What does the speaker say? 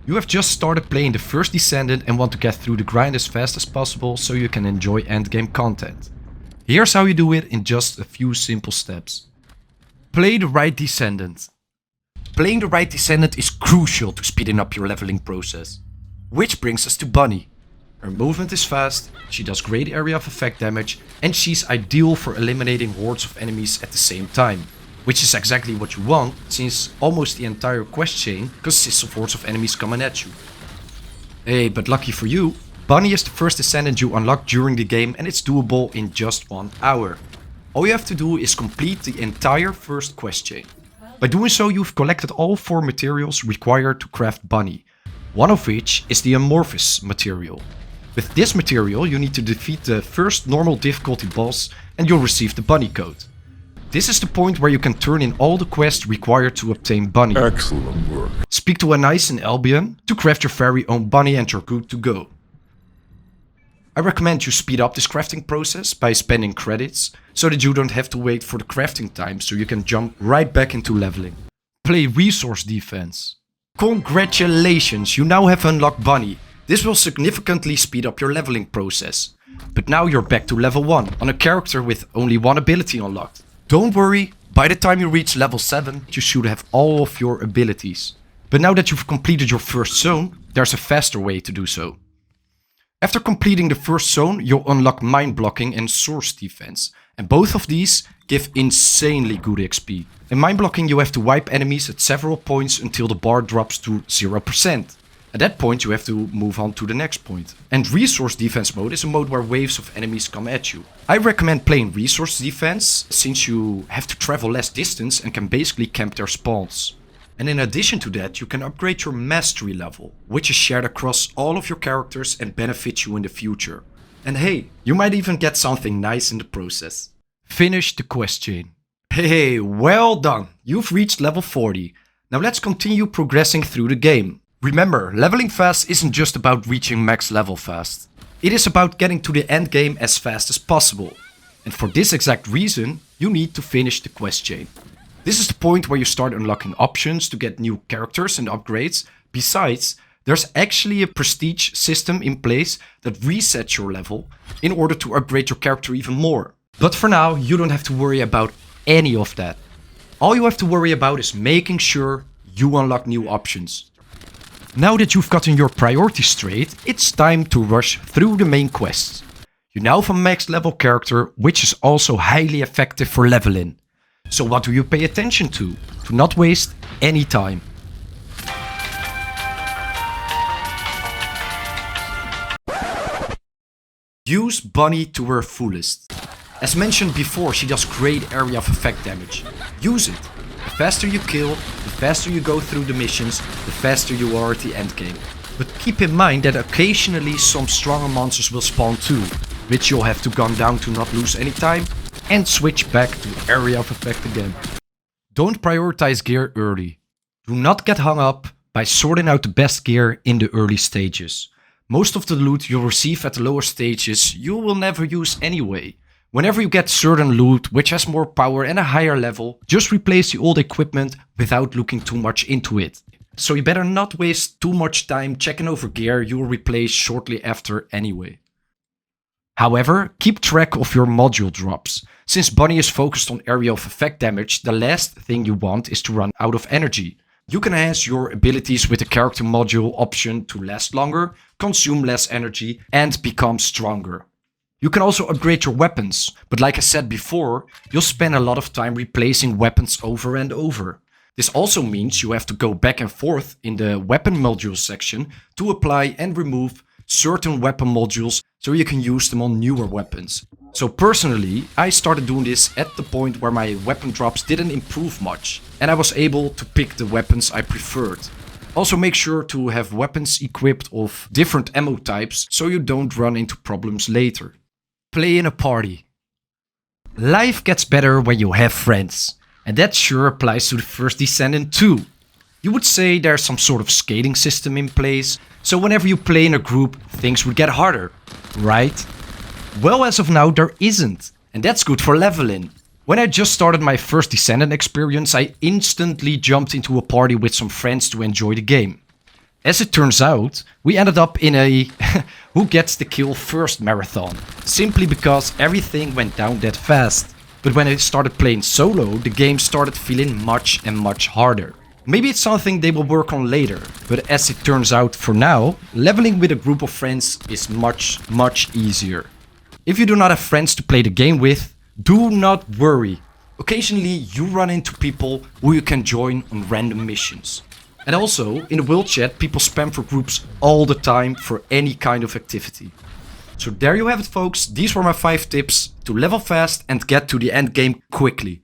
You have just started playing the First Descendant and want to get through the grind as fast as possible so you can enjoy endgame content. Here's how you do it in just a few simple steps. Play the right Descendant. Playing the right Descendant is crucial to speeding up your leveling process. Which brings us to Bunny. Her movement is fast, she does great area of effect damage, and she's ideal for eliminating hordes of enemies at the same time. Which is exactly what you want, since almost the entire quest chain consists of hordes of enemies coming at you. Hey, but lucky for you, Bunny is the first Descendant you unlock during the game and it's doable in just 1 hour. All you have to do is complete the entire first quest chain. By doing so, you've collected all 4 materials required to craft Bunny, one of which is the amorphous material. With this material, you need to defeat the first normal difficulty boss and you'll receive the Bunny code. This is the point where you can turn in all the quests required to obtain Bunny. Excellent work. Speak to a nice in Albion to craft your very own Bunny and you're good to go. I recommend you speed up this crafting process by spending credits, so that you don't have to wait for the crafting time so you can jump right back into leveling. Play resource defense. Congratulations, you now have unlocked Bunny. This will significantly speed up your leveling process. But now you're back to level 1 on a character with only 1 ability unlocked. Don't worry, by the time you reach level 7, you should have all of your abilities. But now that you've completed your first zone, there's a faster way to do so. After completing the first zone, you'll unlock mind blocking and source defense. And both of these give insanely good XP. In mind blocking you have to wipe enemies at several points until the bar drops to 0%. At that point you have to move on to the next point. And resource defense mode is a mode where waves of enemies come at you. I recommend playing resource defense since you have to travel less distance and can basically camp their spawns. And in addition to that, you can upgrade your mastery level, which is shared across all of your characters and benefits you in the future. And hey, you might even get something nice in the process. Finish the quest chain. Hey, well done! You've reached level 40. Now let's continue progressing through the game. Remember, leveling fast isn't just about reaching max level fast. It is about getting to the end game as fast as possible. And for this exact reason, you need to finish the quest chain. This is the point where you start unlocking options to get new characters and upgrades. Besides, there's actually a prestige system in place that resets your level in order to upgrade your character even more. But for now, you don't have to worry about any of that. All you have to worry about is making sure you unlock new options. Now that you've gotten your priorities straight, it's time to rush through the main quests. You now have a max level character, which is also highly effective for leveling. So what do you pay attention to not waste any time? Use Bunny to her fullest. As mentioned before, she does great area of effect damage. Use it. The faster you kill, the faster you go through the missions, the faster you are at the endgame. But keep in mind that occasionally some stronger monsters will spawn too, which you'll have to gun down to not lose any time, and switch back to area of effect again. Don't prioritize gear early. Do not get hung up by sorting out the best gear in the early stages. Most of the loot you'll receive at the lower stages you will never use anyway. Whenever you get certain loot which has more power and a higher level, just replace the old equipment without looking too much into it. So you better not waste too much time checking over gear you'll replace shortly after anyway. However, keep track of your module drops. Since Bunny is focused on area of effect damage, the last thing you want is to run out of energy. You can enhance your abilities with the character module option to last longer, consume less energy, and become stronger. You can also upgrade your weapons, but like I said before, you'll spend a lot of time replacing weapons over and over. This also means you have to go back and forth in the weapon modules section to apply and remove certain weapon modules so you can use them on newer weapons. So personally, I started doing this at the point where my weapon drops didn't improve much, and I was able to pick the weapons I preferred. Also make sure to have weapons equipped of different ammo types so you don't run into problems later. Play in a party. Life gets better when you have friends, and that sure applies to the First Descendant too. You would say there's some sort of scaling system in place, so whenever you play in a group, things would get harder, right? Well, as of now there isn't, and that's good for leveling. When I just started my First Descendant experience, I instantly jumped into a party with some friends to enjoy the game. As it turns out, we ended up in a who gets the kill first marathon, simply because everything went down that fast. But when I started playing solo, the game started feeling much and much harder. Maybe it's something they will work on later, but as it turns out for now, leveling with a group of friends is much easier. If you do not have friends to play the game with, do not worry. Occasionally you run into people who you can join on random missions. And also, in the world chat, people spam for groups all the time for any kind of activity. So there you have it, folks. These were my 5 tips to level fast and get to the end game quickly.